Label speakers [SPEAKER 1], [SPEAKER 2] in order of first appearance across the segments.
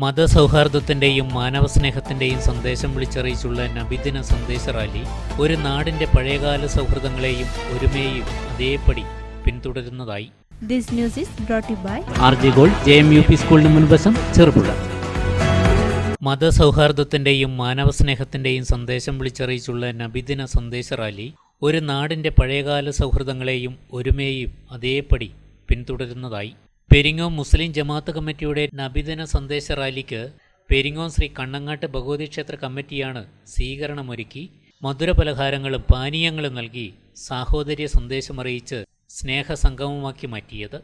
[SPEAKER 1] മതസൗഹാർദ്ദത്തിൻ്റെയും മാനവസ്നേഹത്തിൻ്റെയും സന്ദേശം വിളിച്ചറിയിച്ചുള്ള നബിദിന സന്ദേശ റാലി ഒരു നാടിൻ്റെ പഴയകാല സൗഹൃദങ്ങളെയും ഒരുമയെയും അതേപടി പിന്തുടരുന്നതായി.
[SPEAKER 2] This news is brought to you by
[SPEAKER 1] RJ Gold JMUP സ്കൂളിന് മുൻവശം ചെറുപുഴ. മതസൗഹാർദ്ദത്തിൻ്റെയും മാനവസ്നേഹത്തിൻ്റെയും സന്ദേശം വിളിച്ചറിയിച്ചുള്ള നബിദിന സന്ദേശ റാലി ഒരു നാടിൻ്റെ പഴയകാല സൗഹൃദങ്ങളെയും ഒരുമയെയും അതേപടി പിന്തുടരുന്നതായി. പെരിങ്ങോം മുസ്ലിം ജമാഅത്ത് കമ്മിറ്റിയുടെ നബിദിന സന്ദേശ റാലിക്ക് പെരിങ്ങോം ശ്രീ കണ്ണങ്ങാട്ട് ഭഗവതി ക്ഷേത്ര കമ്മിറ്റിയാണ് സ്വീകരണമൊരുക്കി മധുരപലഹാരങ്ങളും പാനീയങ്ങളും നൽകി സാഹോദര്യ സന്ദേശമറിയിച്ച് സ്നേഹസംഗമമാക്കി മാറ്റിയത്.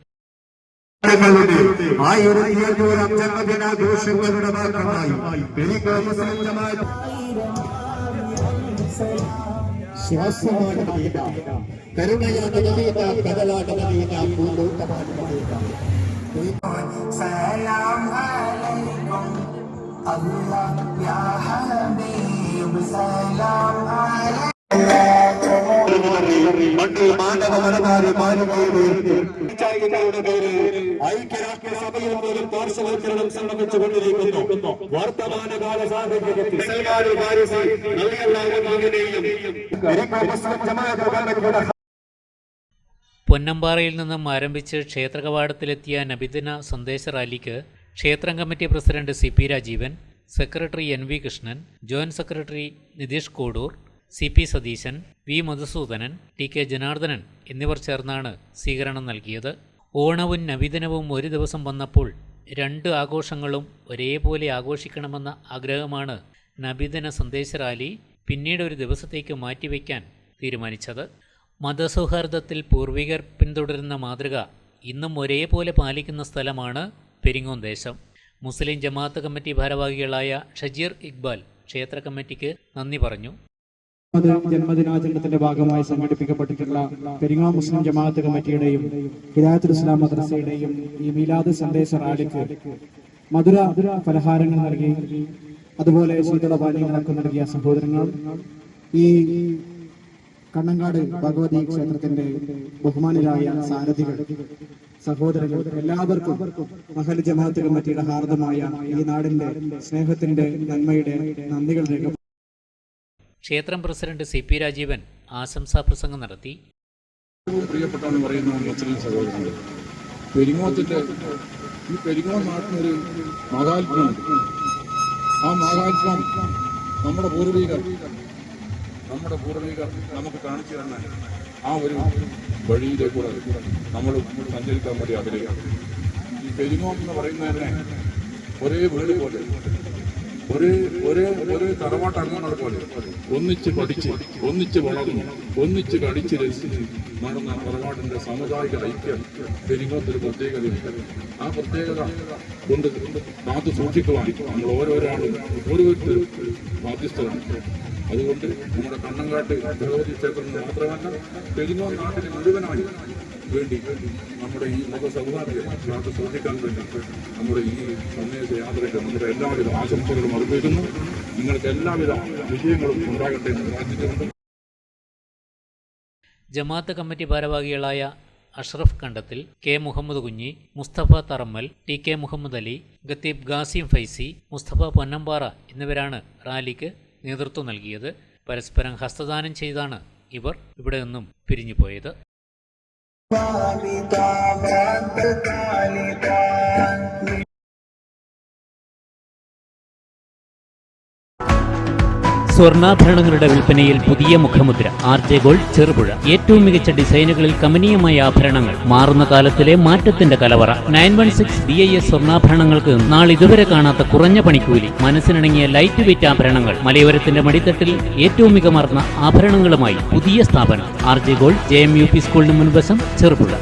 [SPEAKER 3] സലാം അലൈക്കും അല്ലാഹ് യാ ഹബീബ് സലാം അലൈക്കും. ഐക്യരാഷ്ട്രസഭയിൽ പോലും പാർശ്വവൽക്കരണം സംഭവിച്ചുകൊണ്ടിരിക്കുന്നു. വർത്തമാനകാല സാഹചര്യത്തിൽ
[SPEAKER 1] പൊന്നമ്പാറയിൽ നിന്നും ആരംഭിച്ച് ക്ഷേത്രകവാടത്തിലെത്തിയ നബിദിന സന്ദേശ റാലിക്ക് ക്ഷേത്രം committee president CP Rajeevan, secretary NV Krishnan, joint secretary Nitheesh Kodur, CP Satheesan, V Madhusoodanan, TK Janardhanan എന്നിവർ ചേർന്നാണ് സ്വീകരണം നൽകിയത്. ഓണവും നബിദിനവും ഒരു ദിവസം വന്നപ്പോൾ രണ്ട് ആഘോഷങ്ങളും ഒരേപോലെ ആഘോഷിക്കണമെന്ന ആഗ്രഹമാണ് നബിദിന സന്ദേശ റാലി പിന്നീട് ഒരു ദിവസത്തേക്ക് മാറ്റിവെക്കാൻ തീരുമാനിച്ചത്. മതസൗഹാർദ്ദത്തിൽ പൂർവികർ പിന്തുടരുന്ന മാതൃക ഇന്നും ഒരേപോലെ പാലിക്കുന്ന സ്ഥലമാണ് പെരിങ്ങോം ദേശം. മുസ്ലിം ജമാഅത്ത് കമ്മിറ്റി ഭാരവാഹികളായ ഷജീർ ഇക്ബാൽ ക്ഷേത്ര കമ്മിറ്റിക്ക് നന്ദി പറഞ്ഞു.
[SPEAKER 4] ജന്മദിനാചരണത്തിന്റെ ഭാഗമായി സംഘടിപ്പിക്കപ്പെട്ടിട്ടുള്ള പെരിങ്ങോം മുസ്ലിം ജമാഅത്ത് കമ്മിറ്റിയുടെയും ഹിദായത്തുൽ ഇസ്ലാം മദ്രസയുടെയും ഈ മീലാദ് സന്ദേശ റാലിക്ക് മധുര പലഹാരങ്ങൾ നൽകി അതുപോലെ ശീതളപാനീയങ്ങളൊക്കെ നൽകിയ സഹോദരങ്ങൾ, ഈ കണ്ണങ്ങാട് ഭഗവതി ക്ഷേത്രത്തിന്റെ ബഹുമാനരായ സാരഥികൾ, സഹോദരങ്ങൾ, എല്ലാവർക്കും മഹൽ ജമാഅത്ത് കമ്മിറ്റിയുടെ ഹാർദമായ ഈ നാടിന്റെ സ്നേഹത്തിന്റെ നന്മയുടെ നന്ദികൾ രേഖപ്പെടുത്തി.
[SPEAKER 1] ക്ഷേത്രം പ്രസിഡന്റ് CP രാജീവൻ ആശംസാ പ്രസംഗം നടത്തി.
[SPEAKER 5] പ്രിയപ്പെട്ടാണ് പറയുന്ന മുസ്ലിം സഹോദരങ്ങൾ, പെരിങ്ങോത്തിന്റെ ഈ പെരിങ്ങോം നാട്ടിനൊരു മഹാത്മ്യമുണ്ട്. ആ മഹാത്മ്യം നമ്മുടെ പൂർവികർ നമുക്ക് കാണിച്ചു തന്ന ആ ഒരു വഴിയിലേക്കൂടെ നമ്മൾ സഞ്ചരിക്കാൻ വേണ്ടി ആഗ്രഹിക്കാം. ഈ പെരിങ്ങോം എന്ന് പറയുന്നതിനെ ഒരേ വീട് പോലെ, ഒരേ തറവാട്ടംഗങ്ങളെ പോലെ ഒന്നിച്ച് പഠിച്ച്, ഒന്നിച്ച് വളർന്നു, ഒന്നിച്ച് കടിച്ച് രസിച്ച് നടന്ന തറവാടിന്റെ സാമുദായിക ഐക്യം പെരിങ്ങോത്തൊരു പ്രത്യേകതയുണ്ട്. ആ പ്രത്യേകത കൊണ്ട് കാത്തു സൂക്ഷിക്കുവാൻ നമ്മൾ ഓരോരാളും ഓരോരുത്തരും ബാധ്യസ്ഥരാണ്. അതുകൊണ്ട് നമ്മുടെ കണ്ണങ്ങാട്ട് ഭഗവതി ക്ഷേത്രത്തിൽ മാത്രമല്ല പെരിങ്ങോം നാട്ടിന് മുഴുവനായി വേണ്ടി നമ്മുടെ ഈ മതസൗഹാർദ്ദം കാത്തു സൂക്ഷിക്കാൻ വേണ്ടി നമ്മുടെ ഈ സന്ദേശ യാത്രയ്ക്ക് നമ്മുടെ എല്ലാവിധ ആശംസകളും അർപ്പിക്കുന്നു. നിങ്ങൾക്ക് എല്ലാവിധ വിജയങ്ങളും ഉണ്ടാകട്ടെ എന്ന് പ്രാർത്ഥിച്ചുകൊണ്ട്
[SPEAKER 1] ജമാഅത്ത് കമ്മിറ്റി ഭാരവാഹികളായ അഷ്റഫ് കണ്ടത്തിൽ, K മുഹമ്മദ് കുഞ്ഞി, മുസ്തഫ തറമ്മൽ, TK മുഹമ്മദ് അലി, ഖത്തീബ് ഖാസിം ഫൈസി, മുസ്തഫ പൊന്നമ്പാറ എന്നിവരാണ് റാലിക്ക് നേതൃത്വം നൽകിയത്. പരസ്പരം ഹസ്തദാനം ചെയ്താണ് ഇവർ ഇവിടെ നിന്നും പിരിഞ്ഞുപോയത്. സ്വർണ്ണാഭരണങ്ങളുടെ വിൽപ്പനയിൽ പുതിയ മുഖമുദ്ര RJ Gold ചെറുപുഴ. ഏറ്റവും മികച്ച ഡിസൈനുകളിൽ കമനീയമായ ആഭരണങ്ങൾ, മാറുന്ന കാലത്തിലെ മാറ്റത്തിന്റെ കലവറ. 916 BIS സ്വർണ്ണാഭരണങ്ങൾക്ക് നാളിതുവരെ കാണാത്ത കുറഞ്ഞ പണിക്കൂലി, മനസ്സിനിണങ്ങിയ ലൈറ്റ് വെയിറ്റ് ആഭരണങ്ങൾ, മലയോരത്തിന്റെ മടിത്തട്ടിൽ ഏറ്റവും മികമാർന്ന ആഭരണങ്ങളുമായി പുതിയ സ്ഥാപനം RJ Gold JMUP സ്കൂളിന് മുൻവശം ചെറുപുഴ.